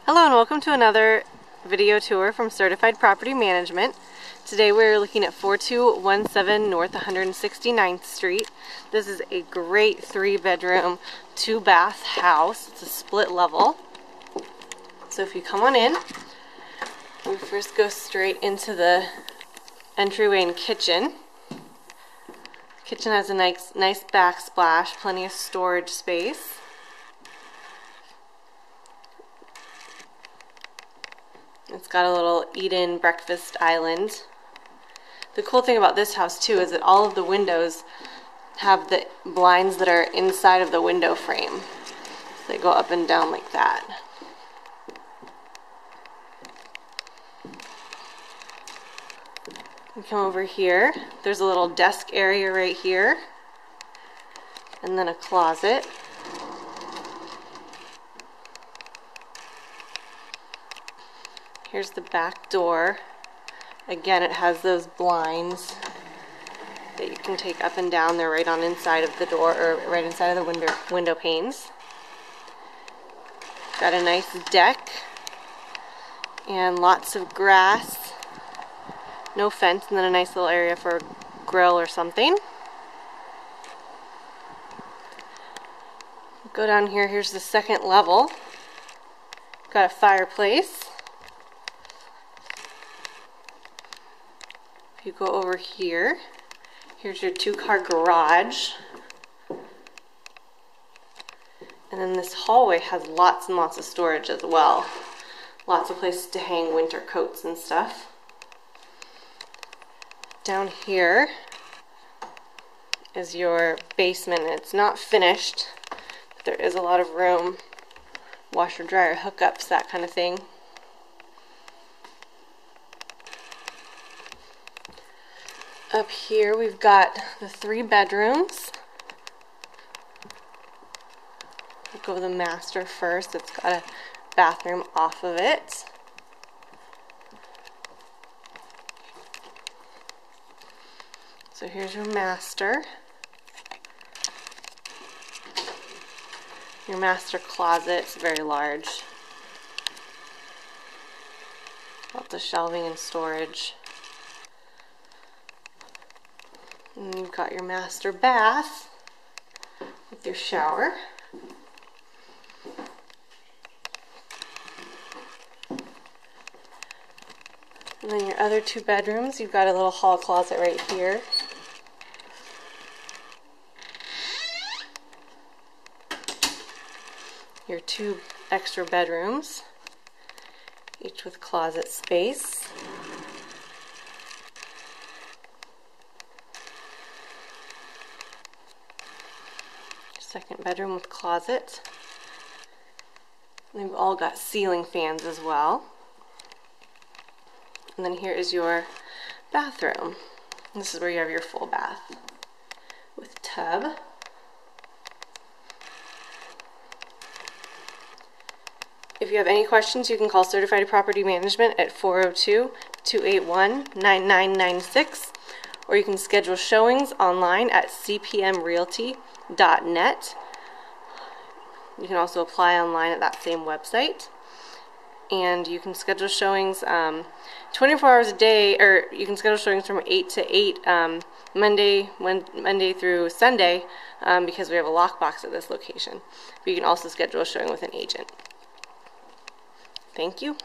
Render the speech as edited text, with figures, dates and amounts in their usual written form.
Hello and welcome to another video tour from Certified Property Management. Today we're looking at 4217 North 169th Street. This is a great 3-bedroom, 2-bath house. It's a split level. So if you come on in, we first go straight into the entryway and kitchen. The kitchen has a nice backsplash, plenty of storage space. It's got a little eat-in breakfast island. The cool thing about this house too is that all of the windows have the blinds that are inside of the window frame. So they go up and down like that. You come over here, there's a little desk area right here, and then a closet. Here's the back door. Again, it has those blinds that you can take up and down. They're right on inside of the door, or right inside of the window panes. Got a nice deck and lots of grass. No fence, and then a nice little area for a grill or something. Go down here, here's the second level. Got a fireplace. If you go over here, here's your 2-car garage. And then this hallway has lots and lots of storage as well. Lots of places to hang winter coats and stuff. Down here is your basement. It's not finished, but there is a lot of room. Washer, dryer, hookups, that kind of thing. Up here we've got the 3 bedrooms. We'll go with the master first. It's got a bathroom off of it. So here's your master. Your master closet is very large. Lots of shelving and storage. And you've got your master bath with your shower. And then your other 2 bedrooms, you've got a little hall closet right here. Your 2 extra bedrooms, each with closet space. Second bedroom with closet. They've all got ceiling fans as well. And then here is your bathroom. This is where you have your full bath with tub. If you have any questions, you can call Certified Property Management at 402-281-9996, or you can schedule showings online at cpmrealty.net. You can also apply online at that same website. And you can schedule showings 24 hours a day, or you can schedule showings from 8 to 8 Monday through Sunday, because we have a lockbox at this location. But you can also schedule a showing with an agent. Thank you.